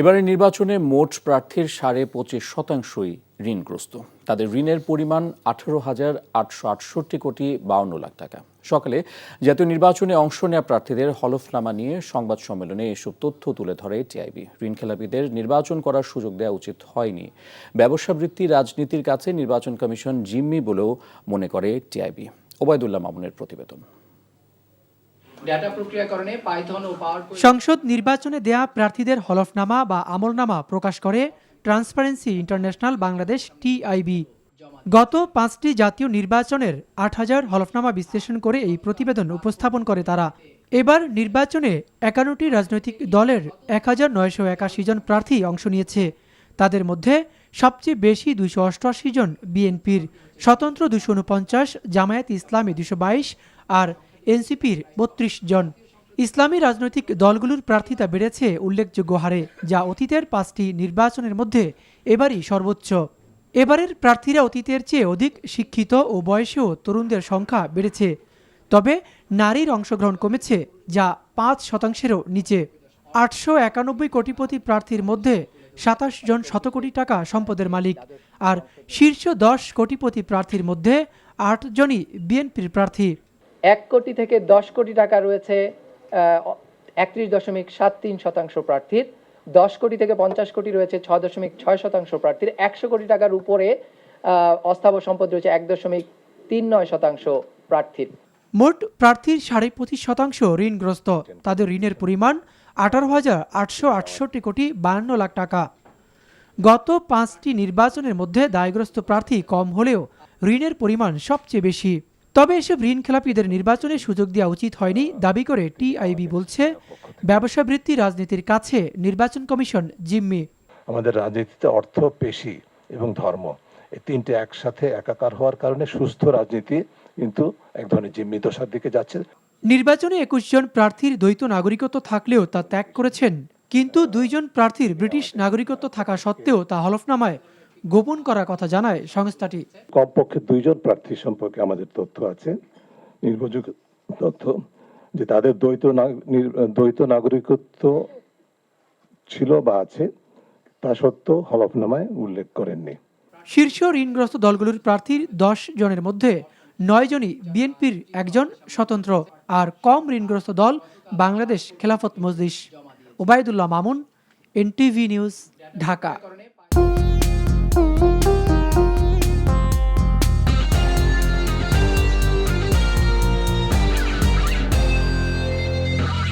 এবারের নির্বাচনে মোট প্রার্থীর 25.25%ই ঋণগ্রস্ত। তাদের ঋণের পরিমাণ 18,868,52,00,000 টাকা। সকালে জাতীয় নির্বাচনে অংশ নেওয়া প্রার্থীদের হলফনামা নিয়ে সংবাদ সম্মেলনে এসব তথ্য তুলে ধরে টিআইবি। ঋণখেলাপিদের নির্বাচন করার সুযোগ দেওয়া উচিত হয়নি। ব্যবসাবৃত্তি রাজনীতির কাছে নির্বাচন কমিশন জিম্মি বলেও মনে করে টিআইবি। ওবায়দুল্লাহ মামুনের প্রতিবেদন। সংসদ নির্বাচনে দেয়া প্রার্থীদের হলফনামা বা আমলনামা প্রকাশ করে ট্রান্সপারেন্সি ইন্টারন্যাশনাল বাংলাদেশ টিআইবি। গত 5টি জাতীয় নির্বাচনের 8,000 হলফনামা বিশ্লেষণ করে এই প্রতিবেদন উপস্থাপন করে তারা। এবার নির্বাচনে 51টি রাজনৈতিক দলের 1,981 জন প্রার্থী অংশ নিয়েছে। তাদের মধ্যে সবচেয়ে বেশি 288 জন বিএনপির, স্বতন্ত্র 249, জামায়াত ইসলামী 222 আর এনসিপির 32 জন। ইসলামী রাজনৈতিক দলগুলোর প্রার্থিতা বেড়েছে উল্লেখযোগ্য হারে, যা অতীতের 5টি নির্বাচনের মধ্যে এবারই সর্বোচ্চ। এবারের প্রার্থীরা অতীতের চেয়ে অধিক শিক্ষিত ও বয়সেও তরুণদের সংখ্যা বেড়েছে। তবে নারীর অংশগ্রহণ কমেছে, যা 5%-এরও নিচে। 891 কোটিপতি প্রার্থীর মধ্যে 27 জন শতকোটি টাকা সম্পদের মালিক, আর শীর্ষ 10 কোটিপতি প্রার্থীর মধ্যে 8 জনই বিএনপির প্রার্থী। 1 কোটি থেকে 10 কোটি টাকা রয়েছে 31.73% প্রার্থীর, 10 কোটি থেকে 50 কোটি রয়েছে 6.6% প্রার্থীর, 100 কোটি টাকার উপরে অস্থাবর সম্পদ রয়েছে 1.39% প্রার্থীর। মোট প্রার্থীর 25% ঋণগ্রস্ত। তাদের ঋণের পরিমাণ 18,868,52,00,000 টাকা। গত 5টি নির্বাচনের মধ্যে দায়গ্রস্ত প্রার্থী কম হলেও ঋণের পরিমাণ সবচেয়ে বেশি। তবে এসব ঋণ খেলাপিদের নির্বাচনে সুযোগ দেওয়া উচিত হয়নি দাবি করে টিআইবি বলছে, ব্যবসাবৃত্তি রাজনীতির কাছে নির্বাচন কমিশন জিম্মি। আমাদের রাজনীতিতে অর্থ, পেশি এবং ধর্ম, এই তিনটে একসাথে একাকার হওয়ার কারণে সুস্থ রাজনীতি কিন্তু এক ধরনের জিম্মি দশার দিকে যাচ্ছে। নির্বাচনে 21 জন প্রার্থীর দ্বৈত নাগরিকত্ব থাকলেও তা ত্যাগ করেছেন, কিন্তু 2 জন প্রার্থীর ব্রিটিশ নাগরিকত্ব থাকা সত্ত্বেও তা হলফনামায় গোপন করার কথা জানায় সংস্থাটি। কমপক্ষে 2 জন প্রার্থী সম্পর্কে আমাদের তথ্য আছে, নির্ভরযোগ্য তথ্য, যে তাদের দ্বৈত নাগরিকত্ব ছিল বা আছে, তা সত্ত্বেও হলফনামায় উল্লেখ করেননি। শীর্ষ ঋণগ্রস্ত দলগুলোর প্রার্থীর 10 জনের মধ্যে 9 জনই বিএনপির, 1 জন স্বতন্ত্র, আর কম ঋণগ্রস্ত দল বাংলাদেশ খেলাফত মজলিস। Obaidullah Mamun, NTV news, Dhaka.